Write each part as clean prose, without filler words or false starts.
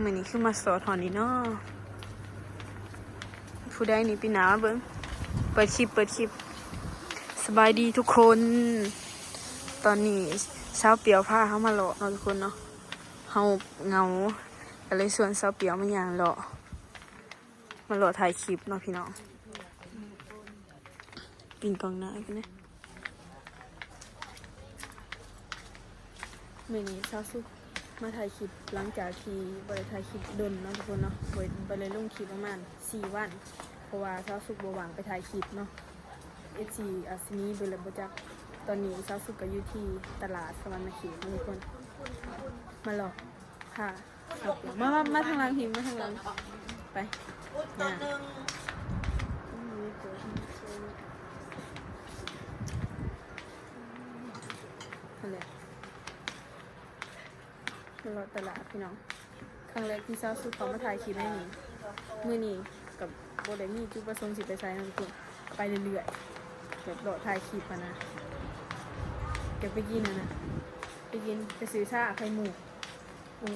มื้อนี้คือมาสอทอนนี่เนาะผู้ใดนี่ปีหน้าเบิ่งเปิดคลิปสบายดีทุกคนตอนนี้เช้าเปียวพาเฮามาเลาะเนาะทุกคนเนาะเฮาเหงาก็เลยชวนเช้าเปียวมาย่างเลาะถ่ายคลิปเนาะพี่น้องปิงกองหน้ากันนะมื้อนี้เช้าสุกมาถ่ายคลิปหลังจากที่บ่ได้ถ่ายคลิปดนเนาะทุกคนเนาะบ่ได้ลงคลิปประมาณ4 วันเพราะว่าเช้าสุกบ่ว่างไปถ่ายคลิปเนาะ FC อาซินีเบิ่งแล้วบ่จักตอนนี้เช้าสุกก็อยู่ที่ตลาดสวรรณเขตทุกคนมาหรอค่ะครับมาทางหลังหิมมาทางหลังไปเนี่ยนั่นแหละรอตลาดพี่น้องครั้งแรกที่เช้าสุดเขามาถ่ายคลิปให้นี่มื้อนี้กับโบได้มีจุดประสงค์สิไปใช้นะทุกคนไปเรื่อยๆแบบรอถ่ายคลิปมานะเก็บไปกินนะไปซื้อชาไข่หมู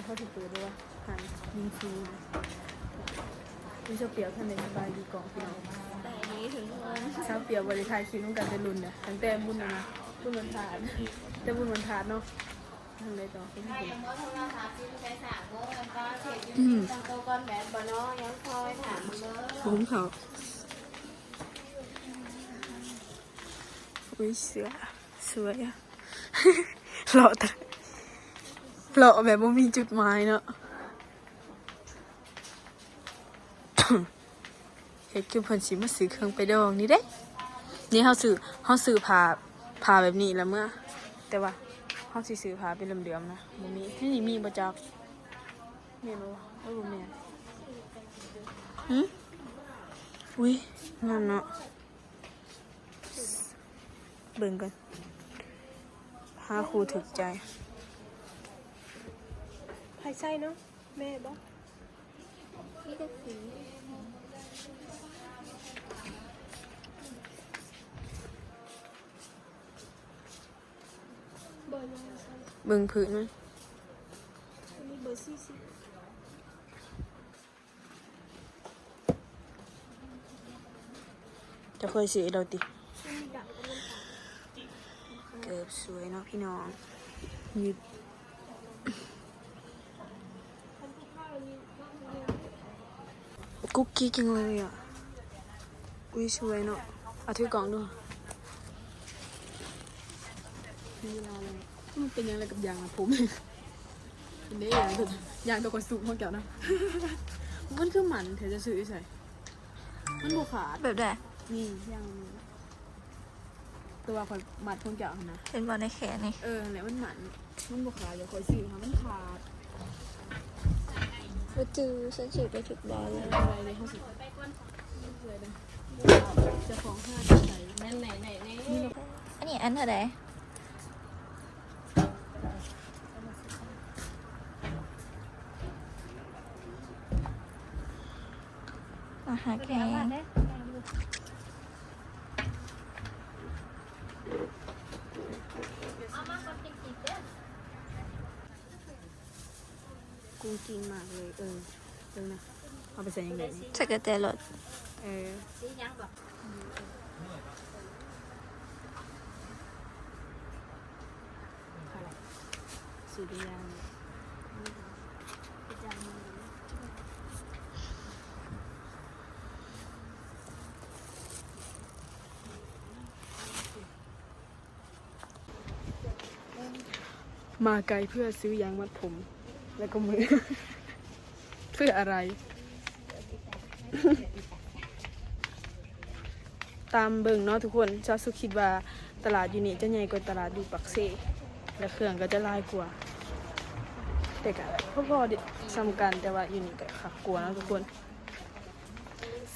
เขาถูกตัวด้วยว่าหันยิงซีนะวิชาเปียวท่านในสบายดีกองพี่น้องแต่นี้ถึงชาวเปียวบริทายคลิปต้องการจะรุนเนี่ยตั้งแต่บุญนะบุญวันทานแต่บุญวันทานเนาะทางใดต่อพี่น้องตั้งโตก่อนแบบบ่เนาะยังคอยถามเด้อผมเขาอุ้ยเสือสวยอะหล่อแบบว่ามีจุดหมายเนาะเฮ็ดคือเพิ่นสิมาซื้อเครื่องไปดองนี่เด้นี่เฮาซื้อผ้าแบบนี้แล้วเมื่อแต่ว่าเฮาสิซื้อผ้าเป็นเหลื่อมๆนะบ่มีนี่มีบ่จักแม่นบ่บ่แม่นอุ้ยงามเนาะเบิ่งกันหาครูถึกใจใครใช่เนาะแม่บ่นี่ก็สีเบอร์ยังเบิ่งพื้นมั้ยมีเบอร์40จะเคยสิเราติเกือบสวยเนาะพี่น้องยืดกุ๊กกิ๊กจังเลยอ่ะอุ้ยสวยเนาะเอาถือกล่องดูนี่เราเลยมันเป็นยังไงกับยางอะผมเป็นได้ยางตัวกระสุนของแก้วนะมันคือหมันเธอจะซื้อใส่มันบวขาดแบบไหนนี่ยางตัวคนหมัดของแก้วนะ เป็นบอลในแขนนี่แล้วมันบวขาดเดี๋ยวคอยซื้อค่ะมันขาดก็จื้อฉันสืบไปถึกบอลเลยอะไรเลยเขาสิเลยนะจะของห้าใส่นั่นไหนอันนี้อันเท่าไหร่อาหารแข็งกุ้งกินมากเลยเดี๋ยวนะเอาไปใส่ยังไงใส่กระเตลดสียังแบบสีแดงมาไกลเพื่อซื้อยางมัดผมแล้วก็มือ เพื่ออะไร ตามเบิ่งเนาะทุกคนชาวสุคิดว่าตลาดอยู่นี่จะใหญ่กว่าตลาดอยู่ปักเซ่และเครื่องก็จะหลายกว่าแต่ก็พอๆซ้ำกันแต่ว่าอยู่นี่ก็คักกว่าเนาะทุกคน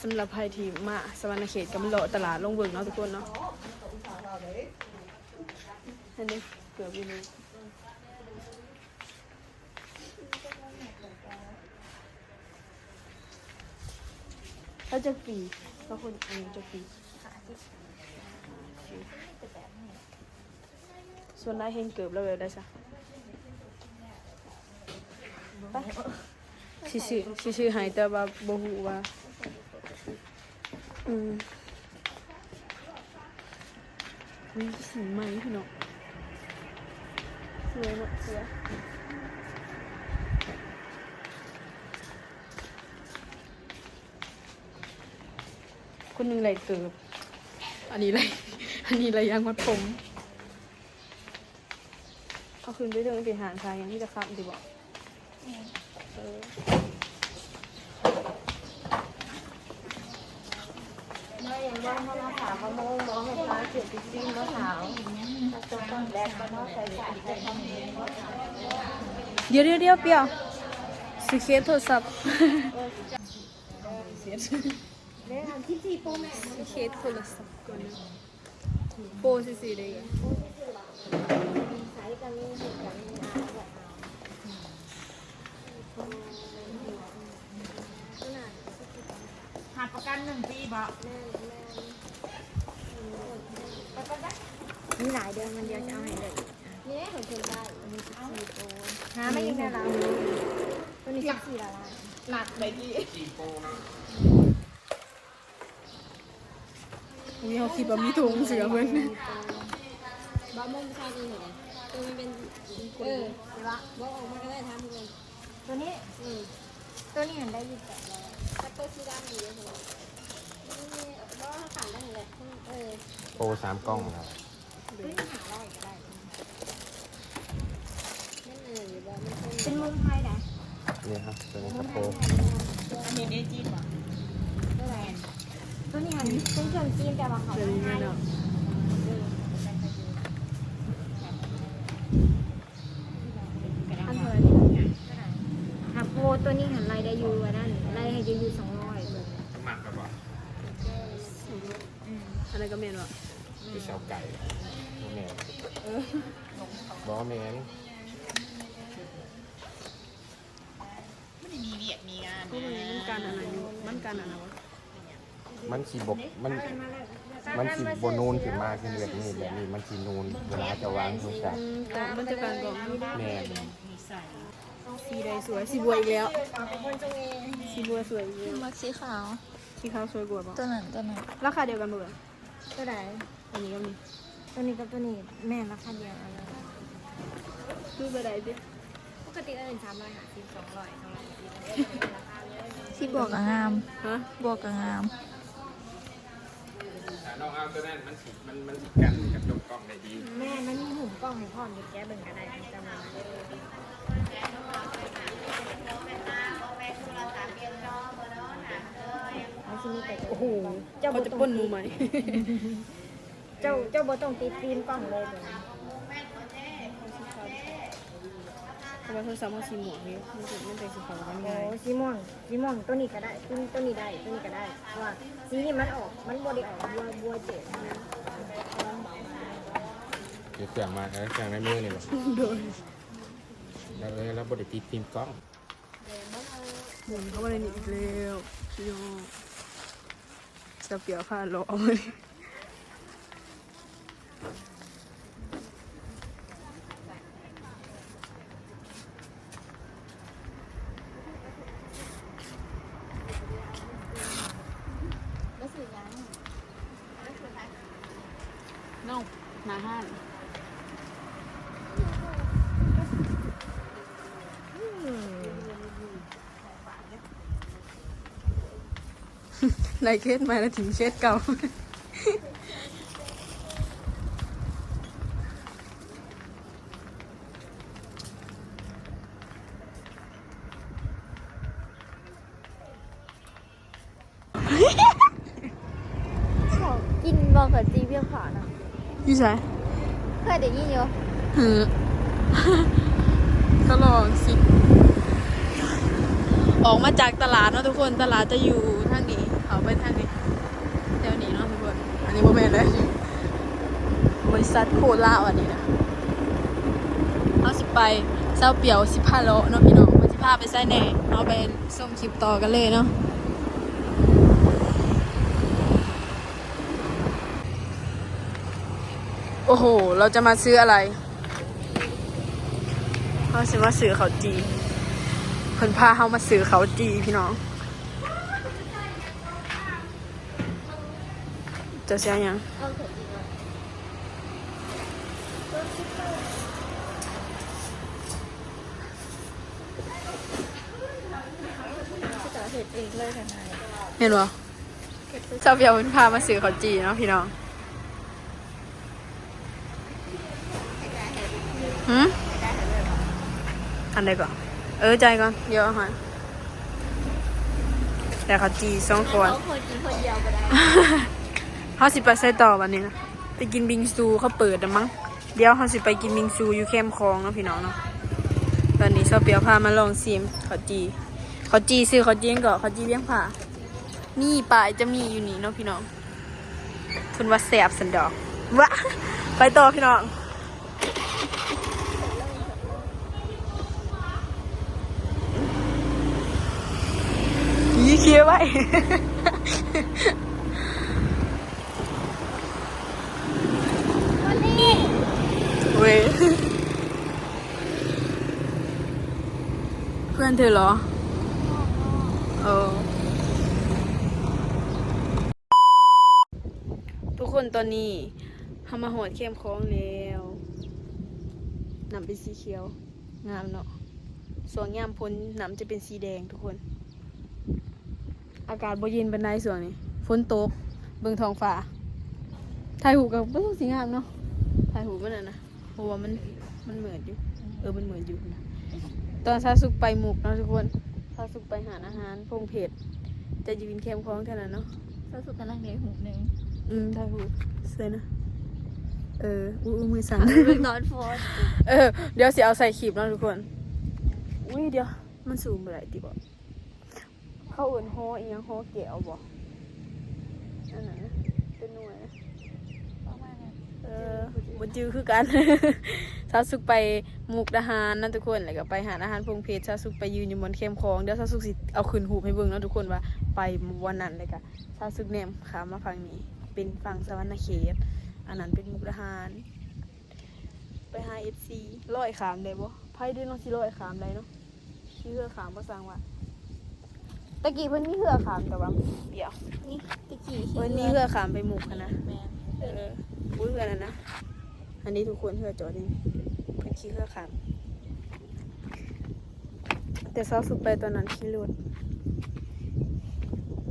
สำหรับใครที่มาสวรรณเขตก็มาเลาะตลาดลงเบิ่งเนาะทุกคนเนาะอันนี้เกือบอยู่นี่แล้วจะปีก็คนอันนี้จะปีส่วนนายเห็นเกือบแล้วเลยได้ซะไป ชื่อหายแต่ว่าบ่ฮู้ว่านี่สีไหมพี่น้องสวยเนาะเสือคนหนึ่งไหลเติบอันนี้ไหลยางมัดผมเอาคืนไปเรื่องไปหาทางอย่างที่จะขับดีบอกไม่อย่างว่าเขามาถามเขาโมงน้องให้ร้านเสียติ๊กติ้งมะขาวตัวต้นแรกก็น้องใส่สายใส่ข้าวเหนียวมะขาว เดี๋ยวเปรี้ยวซื้อเคสโทรศัพท์ เรื่องที่สี่โปรแม่ ซื้อเคสโทรศัพท์ก่อนนะโปรสิได้ยัง ใช้กันนี่เหตุการณ์นี้แบบหาประกัน1 ปีบ่ มีหลายเดือนมันเดียวจะเอาให้เลยนี่ได้ของคุณได้อันนี้14โปรหาไม่ยังไงล่ะตัวนี้14ละลาย หนักไปที่ มีเขาคิดว่ามีถุงเสือเพิ่น บ้ามุ่งใช่จริงเหรอตัวมันเป็นเออใช่ปะบอกออกมาก็ได้ทำเลยตัวนี้ตัวนี้เห็นได้ยินแต่แล้วแต่ตัวสีดำอยู่เลยนี่บอกเขาขันได้เลยโปร3 กล้องครับ เป็นมุมไทยนะ นี่ครับตัวนี้ครับโปร อันนี้ได้จีนบ่ ตัวนี้หันเป็นเครื่องจีนแต่ว่าเขา เดี๋ยว ไท นี้ ย เนาะ อันเท่าไหร่หักโปตัวนี้หันไล่ได้อยู่อันนั้นไล่ให้อยู่200 หมักแบบว่า อันนั้นก็แม่นว่ะ ที่เสาไก่แม่บอแมน ไม่ได้มีเวียดมีงาน พวกมันการอะไรอยู่มันการอะไรวะ มันสีบกมันสีบนูนขึ้นมาขึ้นแบบนี้แบบนี้มันสีนูนเวลาจะวางโทรศัพท์ แต่มันจะการก่อน แม่น มีใส่ สีใดสวยสีบัวอีกแล้วสีบัวสวยอีกแล้ว มักสีขาว สีขาวสวยกว่าป่ะ ตัวนั้น ราคาเดียวกันเบอร์ ตัวไหน อันนี้ก็มี ตัวนี้กับตัวนี้แม่ราคาเดียวกันเลย คือเบอร์ใดดิ ปกติ350 200 ที่บวกกับงาม ฮะ บวกกับงาม น้องเอาตัวนั้นมันสีกันกับจมกล้องได้ดี แม่มันมีหุ่มกล้องให้พ่อเด็กแกเบิ่งก็ได้จำมาโอ้โหเจ้า เขาจะป้นหนูไหม เจ้าบ่ต้องติดฟิล์มกล้องเลยเดี๋ยวนี้ เพราะว่าโทรศัพท์เขาสีหมวกนี่มันเป็นสีขาวมัน โอ้ ง่าย ซีมอนตัวนี้ก็ได้ตัวนี้ได้ตัวนี้ก็ได้เพราะว่าสีนี่มันออกมันบ่ได้ออกบัวเจ็ดนะ เดี๋ยวเครื่องมาเครื่องในมือนี่หรอ โดย แล้วบริติดฟิล์มกล้อง หมุนเข้ามาในนี้อีกแล้วพี่น้องจะเปียวผ้าล้อเลยน้องหน้าห้านในเคสใหม่แล้วถึงเคสเก่า กินบอกกับจีเพียงขวานะ อยู่ไหน เคยได้ยินอยู่ หือ ก็ลองสิ ออกมาจากตลาดเนาะทุกคนตลาดจะอยู่ทางนี้เขาไปทางนี้เดี๋ยวนี้เนาะทุกคนอันนี้โมเมนต์เลยบริษัทโคล่าอันนี้นะเอาสิไปเศร้าเปี่ยว15 โลเนาะพี่น้องมาสิพาไปไส้แหน่เอาไปส่งคลิปต่อกันเลยเนาะโอ้โหเราจะมาซื้ออะไรเราจะมาซื้อข้าวจี พิ่นพาเฮามาซื้อเขาวจีพี่น้องจะเสียยัง เอาเถอะจริงอ่ะจะเห็ดเองเลยค่ะนาย เห็นบ่เจ้าเปียวเพิ่นพามาซื้อเขาวจีเนาะพี่น้องหืมอันใดก่อนใจก่อนเดี๋ยวเอาให้แต่เขาวจี2 คน เขาคนกินคนเดียวก็ได้ เขาสิไปใส่ต่อวันนี้นะไปกินบิงซูเขาเปิดนะมั้งเดี๋ยวเขาสิไปกินบิงซูอยู่แคมป์คลองเนาะพี่น้องเนาะตอนนี้เซาเปียวพามาลองซิมข้าวจีซื้อข้าวจีก่อนข้าวจีเลี้ยงผ่านี่ปลายจะมีอยู่นี่เนาะพี่น้องคุณว่าแสบสันดอกวะไปต่อพี่น้องยี่เคี้ยวไว้ เว้ยเพื่อนเธอเหรอทุกคนตอนนี้ทำมาหอดเข้มคล้องแล้วน้ำเป็นสีเขียวงามเนาะส่วนยามพ้นน้ำจะเป็นสีแดงทุกคน อากาศบ่เย็นปานใดส่วนนี้ฝนตกเบิ่งท้องฟ้าถ่ายหูปกับบ่ต้องสีงามเนาะถ่ายหูปมันน่ะนะเพราะว่ามันเหมือนอยู่มันเหมือนอยู่นะตอนซาสุกไปหมุกเนาะทุกคนซาสุกไปหาอาหารพงเพชรจะยืนแคมป์คล้องเท่านั้นเนาะ ก็สุดกำลังเลี้ยงหูหนึ่ง ถ่ายหูปเสื้อนะมือสั่น เป็นนอนโฟน เดี๋ยวสิเอาใส่คลิปเนาะทุกคนอุ้ยเดี๋ยวมันสูงไปไหนติบ่เข้าเอิ้นฮออีหยังฮอแก้วบ่อันนั้นนะเป็นหน่วยนะ ประมาณนั้น บ่จื้อคือกัน ซาสุกไปมุกดาหารนั่นทุกคนแล้วก็ไปหาอาหารพงเพชรซาสุกไปยืนอยู่บนเข้มคลองเดี๋ยวซาสุกสิเอาขึ้นหูปให้เบิ่งเนาะทุกคนว่าไปวันนั้นเลยก็ซาสุกแนมขามมาฝั่งนี้เป็นฝั่งสวรรณเขตอันนั้นเป็นมุกดาหารไปหา FC ร้อยขามได้บ่ไผด้วยเนาะสิร้อยขามได้เนาะมีเรือขามบ่สร้างว่าตะกี้เพิ่นมีเรือขามแต่ว่าเดี๋ยว นี่ตะกี้ เพิ่นมีเรือขามไปมุกหั้นนะ แมน อุ้ยเรือนั่นนะอันนี้ทุกคนเรือจอดนี่เพิ่นขี่เรือขามแต่ซอสุดไปตอนนั้นขี่รถ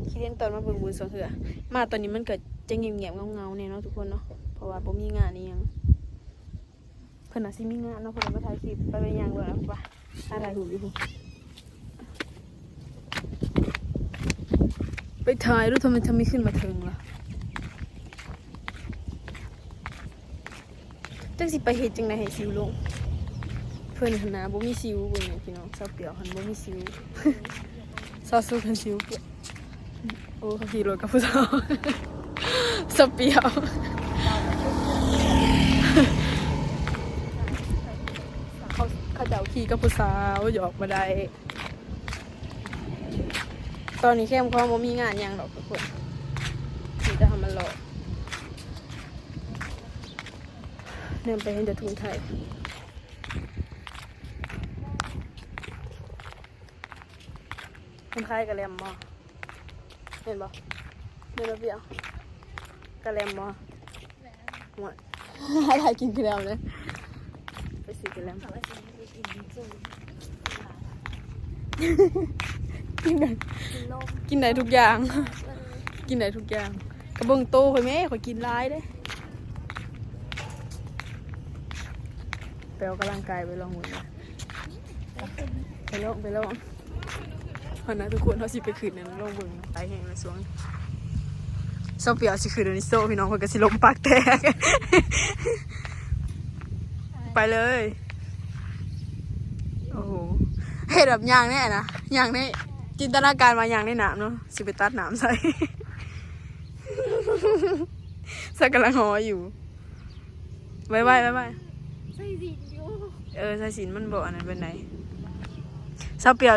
ขี่เล่นตอนมาเบิ่งบุญสองเถื่อมาตอนนี้มันเกิดจะเงียบๆเงาๆเนี่ยเนาะทุกคนเนาะเพราะว่าบ่มีงานอีหยังเพิ่นน่ะสิมีงานเนาะเพิ่นมาถ่ายคลิปไปเป็นหยังด้วยนะป่ะถ่ายรูปอยู่พุ่นไปถ่ายรูปทำไมขึ้นมาถึงล่ะจังสิไปเฮ็ดจังได๋ให้สิวลงเพิ่นหั่นน่ะบ่มีสิวเบิ่งนี่พี่น้องซาเปียวหั่นบ่มีสิว ซาสู้กันสิวเปียโอ้เขาขี่รถกับผู้สาว ซาเปียวเขาเจ้าขี่กับผู้สาวหยอกมาได้ตอนนี้เข้มข้นบ่มีงานหยังดอกทุกคนที่จะทำมันหลอกเดินไปเห็นแต่ถุงไทยมันคล้ายกระแลมบ่เห็นบ่เห็นบ่เปียวกระแลมบ่หมด อะไรกินกระแลมเลยไปซื้อกระแลมกินได้ทุกอย่าง กินได้ทุกอย่างกระเบื้องโตข่อยแม่ข่อยกินร้ายเด้ไปออกกำลังกายไปลองหุ่นนะไปลองพอนะทุกคนเขาสิไปขืนนั่นลองเบิ่งไปแห้งเลยสวงโซเปียวสิขืนเดนิโซพี่น้องเพิ่นก็สิลมปากแตก ไปเลยโอ้โหเฮ็ดแบบย่างแน่นะย่างในจินตนาการมาย่างในน้ำเนาะสิไปตัดน้ำใส่ สักกำลังหออยู่ไว้ใส่สินอยู่ ใส่สินมันบอกอันนั้นเป็นไหนซาเปียว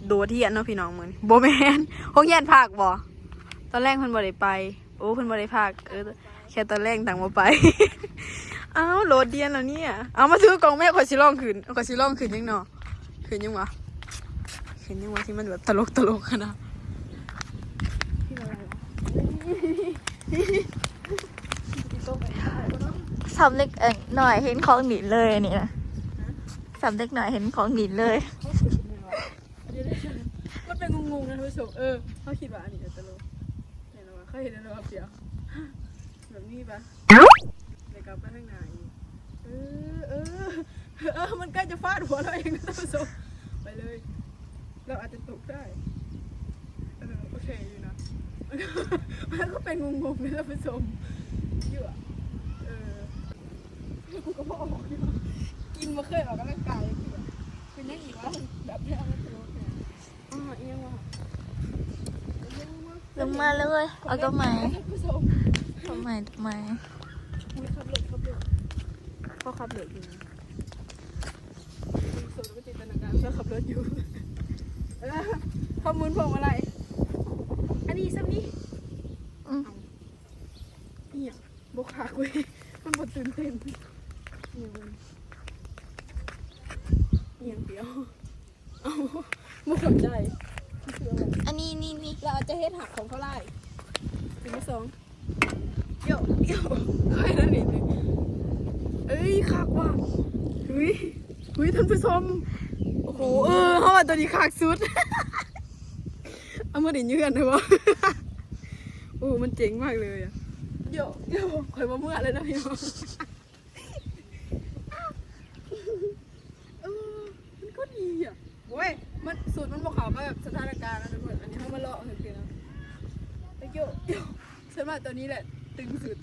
โดดเทียนเนาะพี่น้องมึงโบแมนห้องเย็นภาคบ่ตอนแรกเพิ่นบ่ได้ไปโอ้เพิ่นบ่ได้ภาคแค่ตอนแรกต่างบ่ไป อ้าวโหลดเดียนแล้วเนี่ยเอามาซื้อกล่องแม่ขอสิลองขึ้นยังเนาะขึ้นยังวะขึ้น ห็นยังว่าที่มันแบบตลกขนาดพี่อะไรวะ สำเล็กหน่อยเห็นของหนีเลยนี่นะสำเล็กหน่อยเห็นของหนีเลย มันเป็นงงๆนะท่านผู้ชมเขาคิดว่าอันนี้ตลกเนี่ยนะว่าเขาเห็นแล้วว่าเปียวแบบนี้ปะเดี๋ยวกลับไปข้างในมันใกล้จะฟาดหัวเราเองนะท่านผู้ชมไปเลยเราอาจจะตกได้โอเคอยู่นะมันก็เป็นงงๆนะท่านผู้ชมเยอะกูก็บอกอยู่กินมาเคยออกกำลังกายเป็นยังอีกว่าแบบนี้เอามาตลกเนี่ยเอียงว่ะ ลงมาเลยเอาตัวใหม่ ท่านผู้ชม ตัวใหม่ตัวใหม่ อุ้ยขับรถเขาขับรถอยู่นะส่วนก็จินตนาการเขาขับรถอยู่ข้อมูลพวงอะไรอันนี้ซ้ำนี่เนี่ยบกขาคุยมันบดตื่นเต้นเนี่ยเดียวเอาไม่สนใจ อันนี้นี่ เราอาจจะเฮ็ดหักของเขาไล่ถึงที่สองเดี๋ยวค่อยนั่นนิดนึงคักว่ะเฮ้ยท่านผู้ชมโอ้โหเขาว่าตัวนี้คักสุดเอามาดินยืนเลยวะโอ้มันเจ๋งมากเลยอ่ะเดี๋ยวคอยมาเมื่อเลยนะพี่น้องมันก็ดีอ่ะโว้ยมันสูตรมันบอกเขาก็แบบสถานการณ์นะทุกคนอันนี้เขามาเลาะเฉยๆนะแต่เดี๋ยวฉันว่าตัวนี้แหละตึงสุด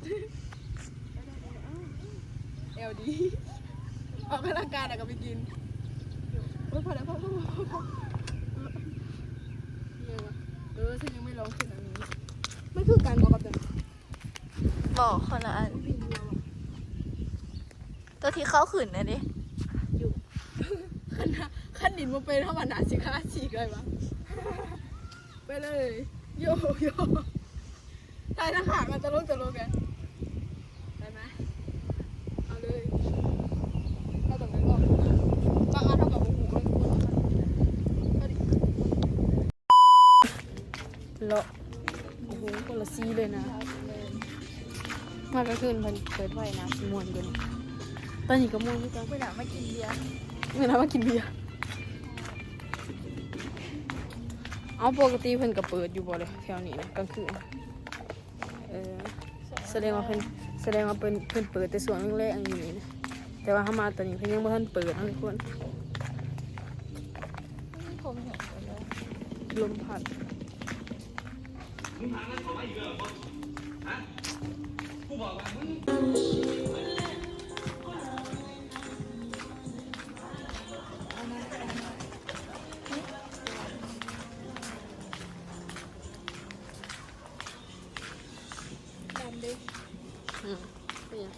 เอลดีออกกำลังกายแล้วก็ไปกินพอแล้วพอฉันยังไม่ลองขึ้นอันนี้มันคือการบอกกับตัว บอกคนละอันตัวที่เข้าขืนนะดิ อยู่ขั้นดินมาเป็นเท่ามันหนาสิคะฉีกเลยวะไปเลยโยตายทั้งหางมันตลกแกได้ไหมเอาเลยเอาตรงนั้นก่อนบางอันเท่ากับหูเลาะโอ้โหคนละซีเลยนะมากก็ขึ้นเปิดไฟนะสีม่วงกันตอนนี้ก็ม่วงด้วยกัน ไม่หนามากินเบียร์ เมื่อนั้นมากินเบียร์เอาปกติเพิ่นก็เปิดอยู่บ่เลยแถวนี้นะกลางคืนแสดงว่าเพิ่นเปิดแต่ส่วนแรกๆอย่างนี้นะแต่ว่าเฮามาตอนนี้เพิ่นยังบ่ทันเปิดนะทุกคน ผมเห็นไปเลย ลมพัดเป็นยัง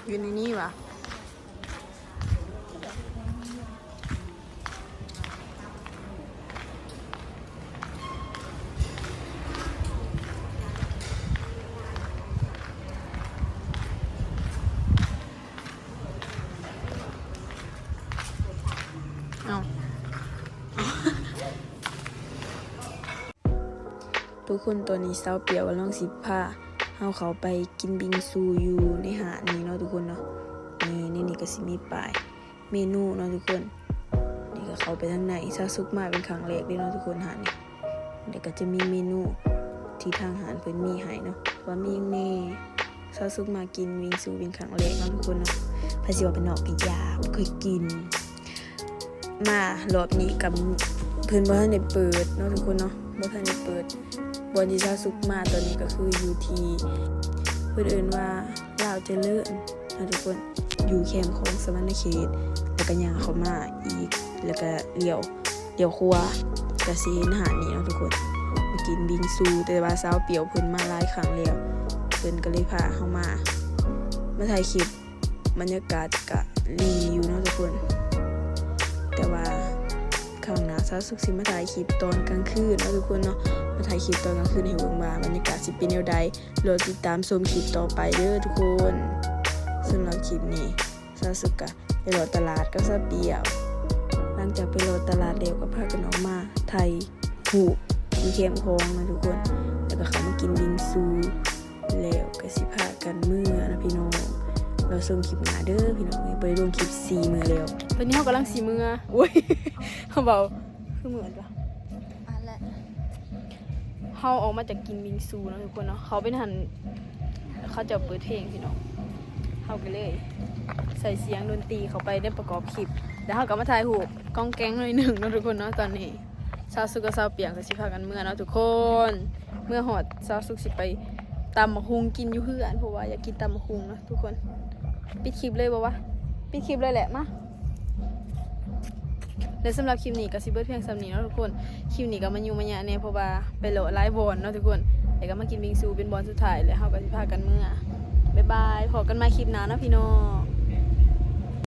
อยู่ในนี้วะทุกคนตัวนี้เศร้าเปียวลองสิผ้าเฮาเขาไปกินบิงซูอยู่ในหาดนี้เนาะทุกคนเนาะนี่ก็สิมีป้ายเมนูเนาะทุกคนนี่ก็เขาไปทางไหนซาซุกมาเป็นครั้งแรกเลยเนาะทุกคนหาดนี่เดี๋ยวก็จะมีเมนูที่ทางหาดเพิ่นมีให้เนาะว่ามีแน่ซาซุกมากินบิงซูเป็นครั้งแรกเนาะทุกคนเนาะพาสิว่าเป็นนอกก็ยากเคยกินมารอบนี้กับเพิ่นบ่ทันได้เปิดเนาะทุกคนเนาะบ่ทันได้เปิดบอนที่ซาซุกมาตอนนี้ก็คืออยู่ที่เพื่อนเอิ้นว่าลาวเจริญนะทุกคนอยู่แคมป์ของสวรรณเขตแล้วก็ย่างเข้ามาอีกแล้วก็เลี้ยวขวากระซีนหาดนี้เนาะทุกคนมากินบิงซูแต่ว่าสาวเปียวเพิ่นมาหลายครั้งแล้วเพิ่นก็เลยพาเฮามาถ่ายคลิปบรรยากาศก็ดีอยู่เนาะทุกคนแต่ว่าครั้งหน้าซาซุกสิมาถ่ายคลิปตอนกลางคืนเนาะทุกคนเนาะ มาถ่ายคลิปตอนกลางคืนให้เบิ่งว่าบรรยากาศสิเป็นแนวใดรอติดตามชมคลิปต่อไปเด้อทุกคนสำหรับคลิปนี้ซาสึกะไปรอตลาดก็ซะเปียวหลังจากไปรอตลาดเร็วก็พากันออกมาไทยหูกินเค็มคองนะทุกคนแล้วก็เข้ามากินบิงซูแล้วก็สิพากันเมื่อนะพี่น้องเราส่งคลิปหน้าเด้อพี่น้องไปลงคลิป4มื้อแล้วตอนนี้เฮากำลัง4มื้อโอ้ยเขาเบาคือเหมือนปะ อันแหละ เฮาออกมาจากกินบิงซูนะทุกคนเนาะเขาเป็นหันเขาจะเปิดเพลงพี่น้องเฮาก็เลยใส่เสียงดนตรีเข้าไปได้ประกอบคลิปแล้วเฮาก็มาถ่ายรูปก้องแก๊งหน่อยหนึ่งเนาะทุกคนเนาะตอนนี้ซาวสุกกับซาวเปียกก็สิพากันเมื่อเนาะทุกคนเมื่อหอดซาวสุกสิไปตำมะฮุงกินอยู่เฮือนเพราะว่าอยากกินตำมะฮุงเนาะทุกคนปิดคลิปเลยบ่วะปิดคลิปเลยแหละมาและสำหรับคลิปนี้ก็สิเบิดเพียงสำนี้เนาะทุกคนคลิปนี้ก็มันอยู่มายะเนี่ยเพราะว่าไปโหลดไลฟ์บอลเนาะทุกคนแล้วก็มากินบิงซูเป็นบอลสุดท้ายแล้วเฮาก็สิพากันเมื่อบ๊ายบายพบกันใหม่คลิปหน้านะพี่น้อง